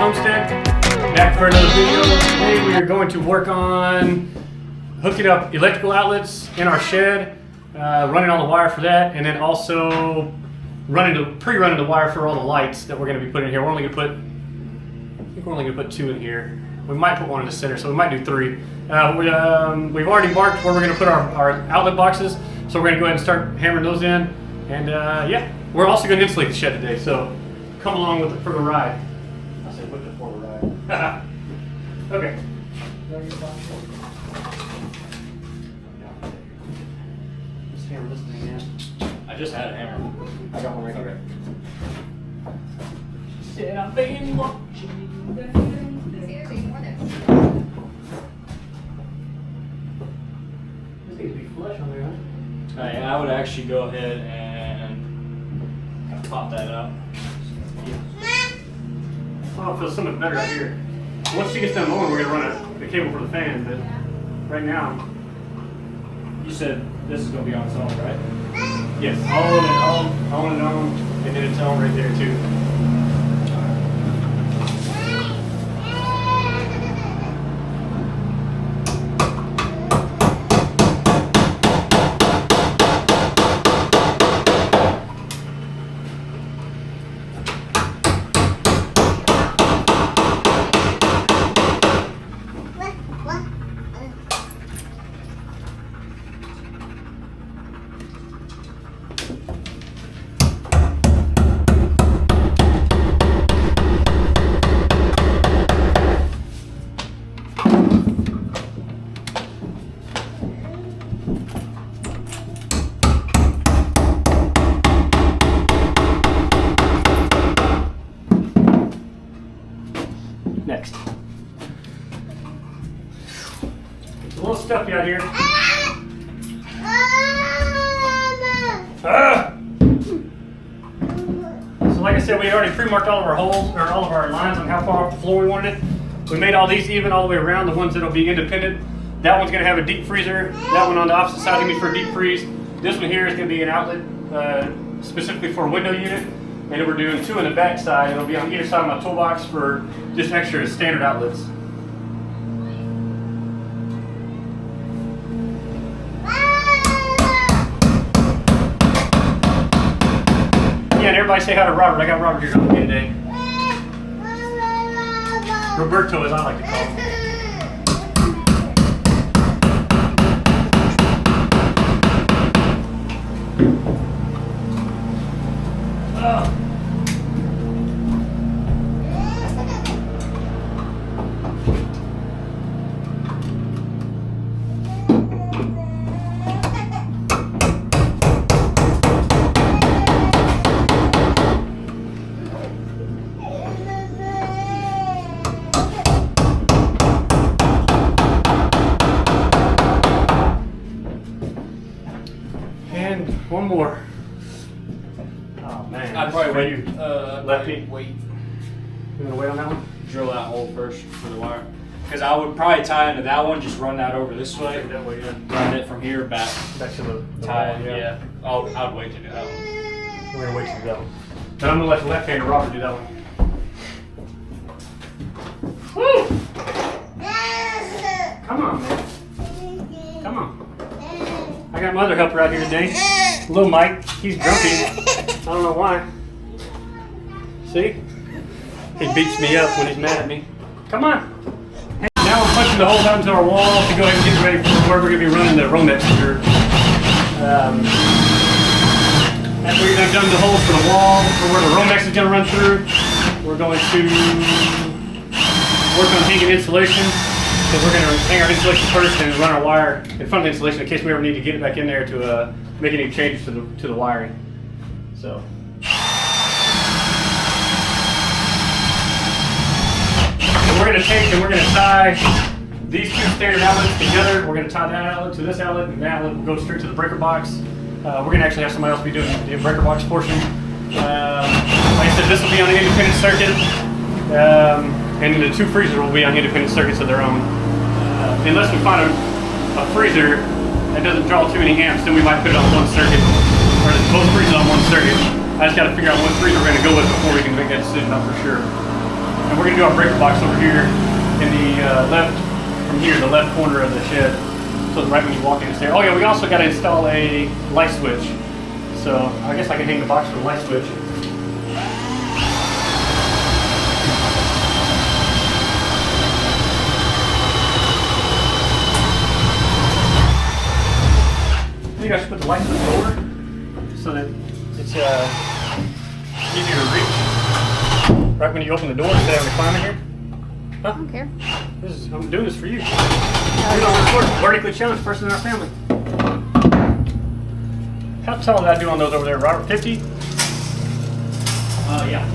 Homestead. Back for another video. Today we are going to work on hooking up electrical outlets in our shed, running all the wire for that, and then also pre-running the wire for all the lights that we're going to be putting in here. I think we're only going to put 2 in here. We might put 1 in the center, so we might do 3. We've already marked where we're going to put our outlet boxes, so we're going to go ahead and start hammering those in. And yeah, we're also going to insulate the shed today, so come along for the ride. I said with it for the ride. Okay. Let's hammer this thing in. I just had a hammer. I got one right here. Okay. Said I've been watching you. This needs to be flush on there, huh? Yeah, I would actually go ahead and pop that up. Oh, it feels so much better out here. Once she gets done mowing, we're going to run the cable for the fan, but right now... You said this is going to be on its own, right? Yes, on and on, and then it's on right there too. Next. It's a little stuffy out here. So like I said, we already pre-marked all of our holes, or all of our lines on how far off the floor we wanted it. We made all these even all the way around, the ones that'll be independent. That one's gonna have a deep freezer. That one on the opposite side is gonna be for a deep freeze. This one here is gonna be an outlet specifically for a window unit. And then we're doing 2 in the back side. It'll be on either side of my toolbox for just extra standard outlets. Yeah, and everybody say hi to Robert. I got Robert here with me today. Roberto, as I like to call him. And one more. Oh man. I'd probably wait. Lefty. Wait. You gonna wait on that one? Drill that hole first for the wire. Because I would probably tie into that one, just run that over this way. That way, yeah. Run it from here back. Back to the Tie wall, it, yeah. I'd wait to do that one. We're gonna wait to do that one. And I'm gonna let the left-hander Robert do that one. Woo! Come on, man. Come on. I got my other helper out here today. Little Mike. He's grumpy. I don't know why. See? He beats me up when he's mad at me. Come on. Now we're punching the holes out into our wall to go ahead and get ready for where we're going to be running the Romex screw. After we've done the holes for the wall, for where the Romex is going to run through, we're going to work on hanging insulation. Because we're going to hang our insulation first and run our wire in front of the insulation in case we ever need to get it back in there to make any changes to the wiring. So. We're going to take and we're going to tie these 2 standard outlets together. We're going to tie that outlet to this outlet, and that outlet will go straight to the breaker box. We're going to actually have somebody else be doing the breaker box portion. Like I said, this will be on an independent circuit, and the 2 freezers will be on independent circuits of their own. Unless we find a freezer that doesn't draw too many amps, then we might put it on one circuit, or both freezers on one circuit. I just got to figure out what freezer we're going to go with before we can make that decision up for sure. And we're gonna do our breaker box over here in the left, from here, the left corner of the shed. So right when you walk in the stairs. Oh yeah, we also gotta install a light switch. So I guess I can hang the box for the light switch. I think I should put the light switch over so that it's easier to reach. Right when you open the door instead of having to climb in here. Huh? I don't care. I'm doing this for you. You're the vertically challenged person in our family. How tall did I do on those over there, Robert? 50? Yeah.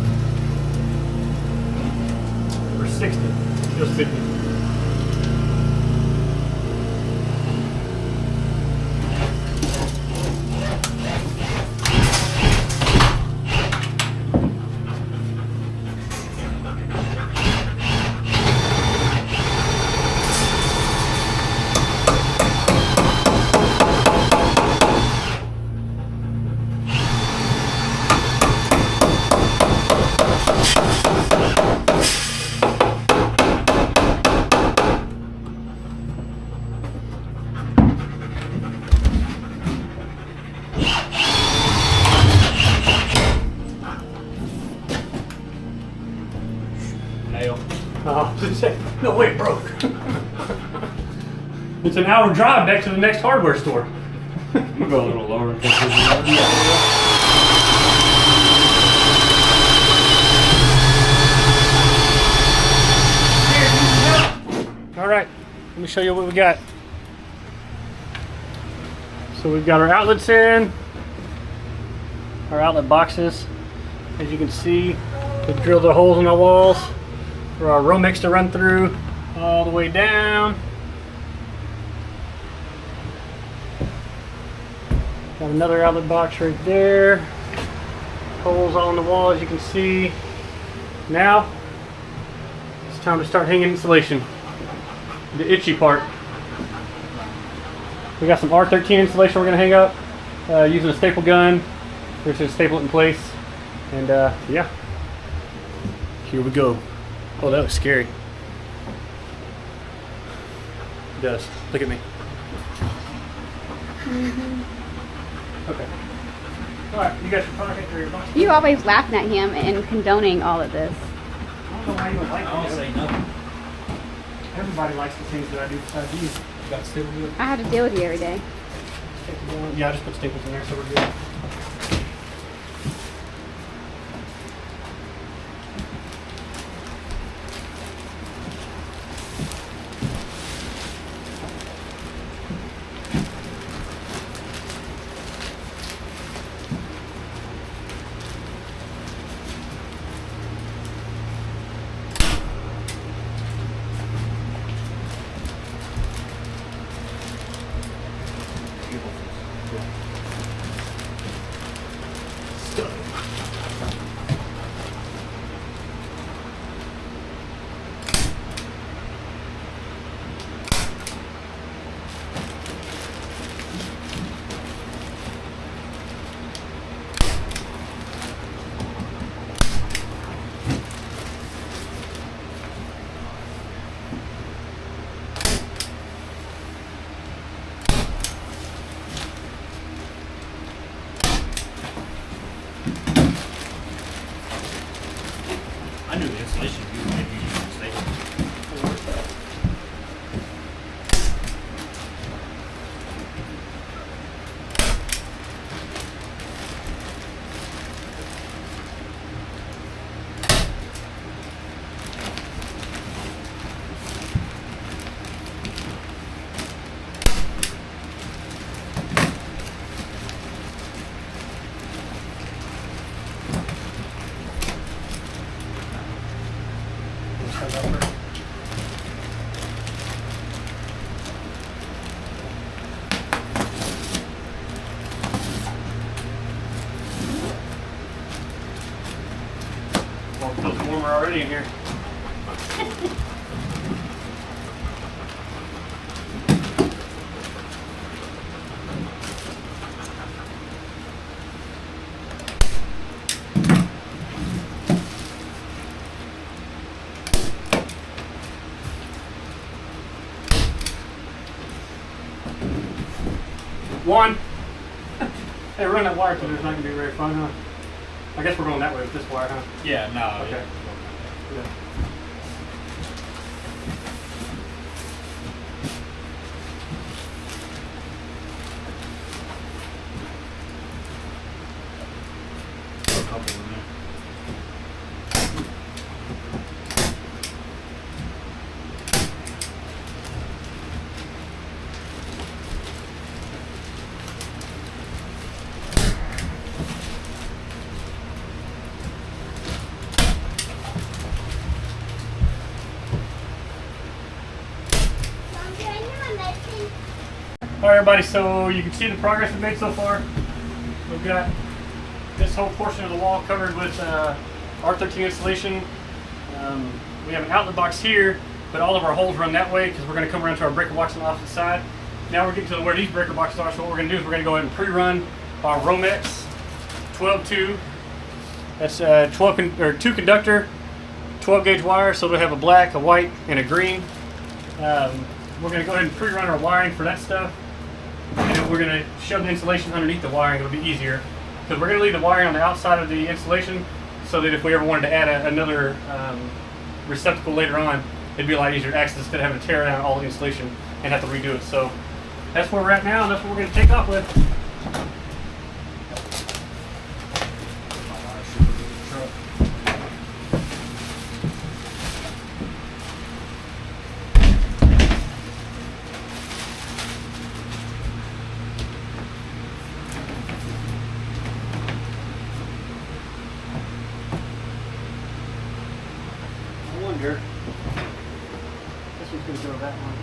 Or 60. It was 50. No way, it broke. It's an hour drive back to the next hardware store. We'll go a little lower. All right, let me show you what we got. So we've got our outlets in, our outlet boxes. As you can see, we drilled the holes in the walls for our Romex to run through all the way down. Got another outlet box right there. Holes all in the wall, as you can see. Now, it's time to start hanging insulation. The itchy part. We got some R13 insulation we're going to hang up using a staple gun. We're just going to staple it in place. And yeah, here we go. Oh, that was scary. It does. Look at me. Okay. Alright, you got your pocket or your box? You always laughing at him and condoning all of this. I don't know why you don't like it. I don't say nothing. Everybody likes the things that I do besides you. You got staples in it? I have to deal with you every day. Yeah, I just put staples in there so we're good. I knew the insulation you would use the staple. Well, it feels warmer already in here. One. Hey, run that wire because it's not going to be very fun, huh? I guess we're going that way with this wire, huh? Yeah, no. Okay. Yeah. A couple in there. Alright everybody, so you can see the progress we've made so far. We've got this whole portion of the wall covered with R13 insulation. We have an outlet box here, but all of our holes run that way because we're going to come around to our breaker box on the opposite side. Now we're getting to where these breaker boxes are, so what we're going to do is we're going to go ahead and pre-run our Romex 12-2. That's 2 conductor, 12 gauge wire, so we'll have a black, a white, and a green. We're going to go ahead and pre-run our wiring for that stuff. And then we're going to shove the insulation underneath the wiring. It'll be easier because we're going to leave the wiring on the outside of the insulation so that if we ever wanted to add another receptacle later on, it'd be a lot easier to access instead of having to tear down all the insulation and have to redo it. So that's where we're at now, and that's what we're going to take off with. Here. This one's going to go to that one.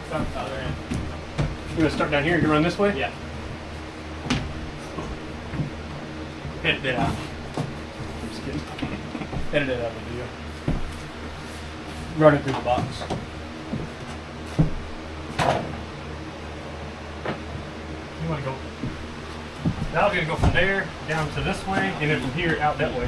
Start the other end. You're going to start down here and you run this way? Yeah. Edit it out. I'm just kidding. Edit it out of the video. Run it through the box. You want to go. Now we're going to go from there down to this way, and then from here out that way.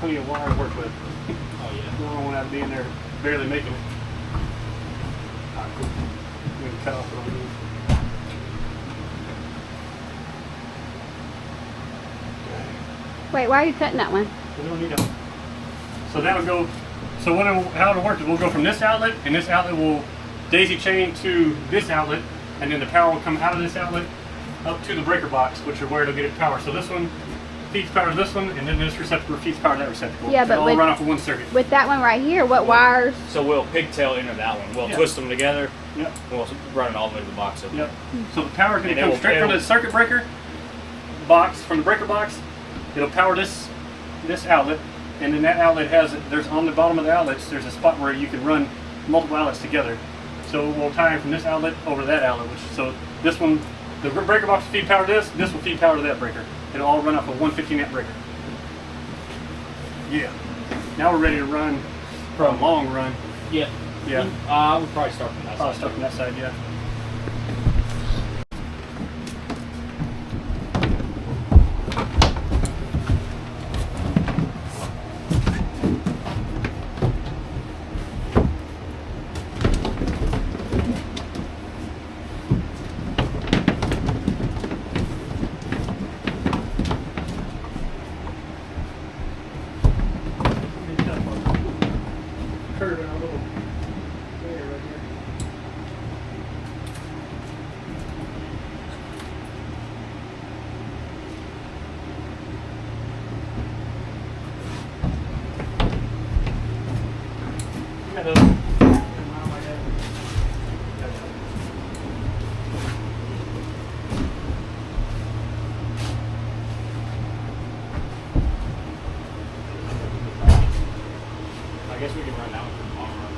Plenty of wire to work with. Oh yeah. We don't want to be in there barely making it. Alright, cool. I'm going to cut off what I need. Wait, why are you cutting that one? We don't need that one. So that would go. So how it'll work is we'll go from this outlet, and this outlet will daisy chain to this outlet, and then the power will come out of this outlet up to the breaker box, which is where it'll get its power. So this one feeds power to this one, and then this receptacle feeds power to that receptacle. Yeah, but it'll all run off of one circuit. With that one right here, what wires? So we'll pigtail into that one. We'll twist them together. Yep. We'll run it all the way to the box. Yep. So the power is going to And come straight from the circuit breaker box, from the breaker box. It'll power this outlet, and then that outlet there's on the bottom of the outlets, there's a spot where you can run multiple outlets together. So we'll tie in from this outlet over to that outlet, so this one, the breaker box will feed power to this will feed power to that breaker. It'll all run off a 115 amp breaker. Yeah. Now we're ready to run for a long run. Yeah. Yeah. We'll probably start from that Probably side. start from that side, yeah. Curve in our little area right here. Yeah, those. guess we can run that one for the long runs.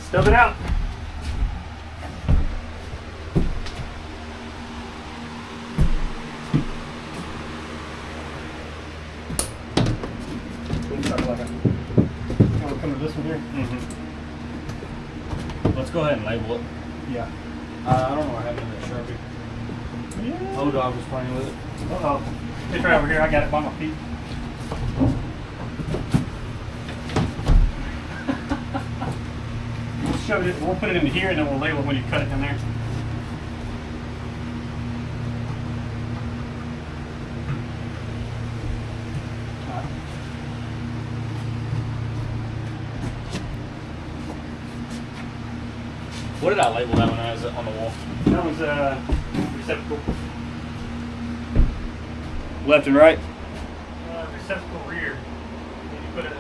Stub it out. Come to this one here. Let's go ahead and label it. Yeah. I don't know what happened to that Sharpie. Yeah. Old dog was playing with it. Uh-oh. It's right over here. I got it by my feet. We'll shove it. We'll put it into here, and then we'll label it when you cut it in there. What did I label that one as on the wall? That was receptacle. Left and right? Receptacle rear. And you put a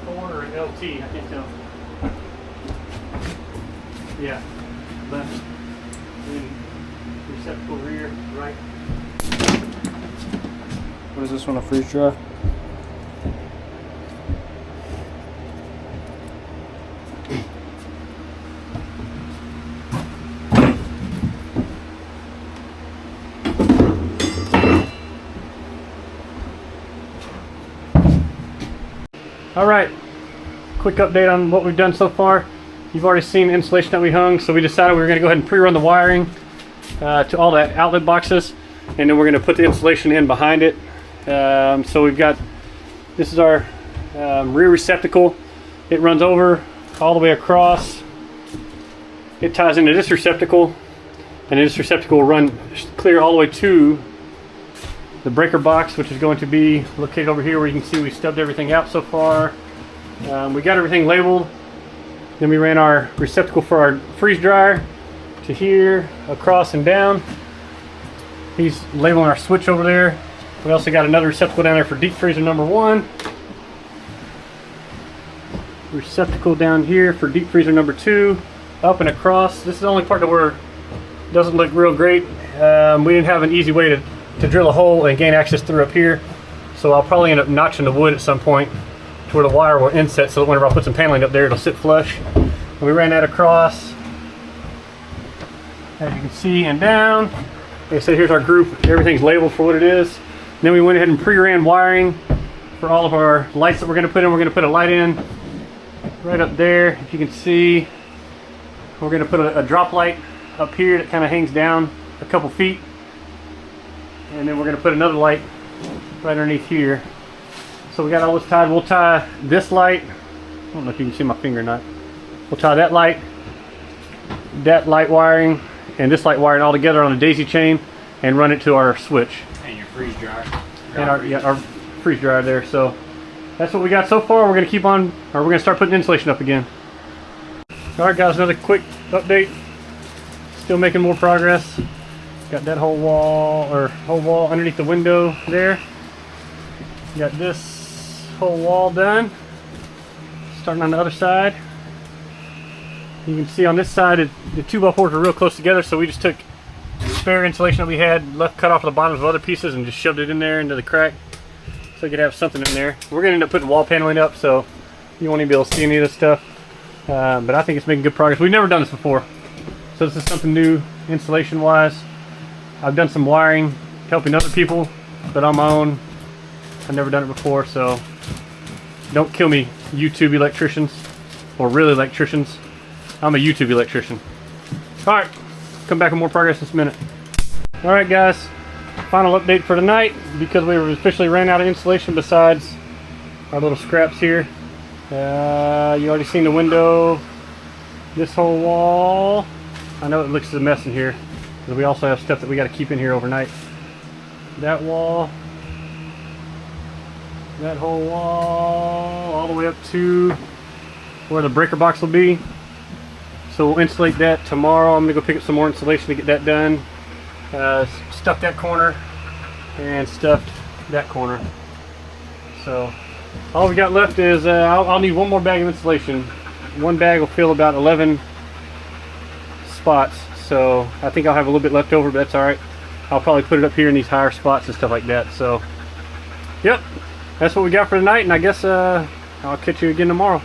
4 or an LT, I can't tell. Yeah, left. And receptacle rear, right. What is this one, a freeze dry? All right, quick update on what we've done so far. You've already seen the insulation that we hung, so we decided we were going to go ahead and pre-run the wiring to all the outlet boxes, and then we're going to put the insulation in behind it. So we've got, this is our rear receptacle. It runs over all the way across. It ties into this receptacle, and this receptacle will run clear all the way to the breaker box, which is going to be located over here, where you can see we stubbed everything out so far. We got everything labeled. Then we ran our receptacle for our freeze dryer to here, across and down. He's labeling our switch over there. We also got another receptacle down there for deep freezer number 1. Receptacle down here for deep freezer number 2. Up and across. This is the only part that doesn't look real great. We didn't have an easy way to drill a hole and gain access through up here, so I'll probably end up notching the wood at some point to where the wire will inset, so that whenever I put some paneling up there, it'll sit flush. And we ran that across, as you can see, and down. Like I said, here's our group. Everything's labeled for what it is. And then we went ahead and pre-ran wiring for all of our lights that we're going to put in. We're going to put a light in right up there, if you can see. We're going to put a drop light up here that kind of hangs down a couple feet. And then we're going to put another light right underneath here. So we got all this tied. We'll tie this light. I don't know if you can see my finger or not. We'll tie that light wiring, and this light wiring all together on a daisy chain, and run it to our switch. And your freeze dryer. And our freeze dryer there. So that's what we got so far. We're going to keep on, or we're going to start putting insulation up again. All right, guys, another quick update. Still making more progress. Got that whole wall underneath the window there. Got this whole wall done. Starting on the other side. You can see on this side the 2x4s are real close together, so we just took spare insulation that we had left, cut off the bottoms of other pieces, and just shoved it in there into the crack, so we could have something in there. We're gonna end up putting wall paneling up, so you won't even be able to see any of this stuff. But I think it's making good progress. We've never done this before, so this is something new insulation wise. I've done some wiring, helping other people, but on my own, I've never done it before, so don't kill me, YouTube electricians, or real electricians. I'm a YouTube electrician. Alright, come back with more progress in a minute. Alright guys, final update for tonight, because we officially ran out of insulation besides our little scraps here. You already seen the window, this whole wall. I know it looks a mess in here, because we also have stuff that we got to keep in here overnight. That wall, that whole wall, all the way up to where the breaker box will be. So we'll insulate that tomorrow. I'm going to go pick up some more insulation to get that done. stuffed that corner and stuffed that corner. So all we got left is I'll need one more bag of insulation. One bag will fill about 11 spots, so I think I'll have a little bit left over, but that's alright. I'll probably put it up here in these higher spots and stuff like that. So yep, that's what we got for tonight, and I guess I'll catch you again tomorrow.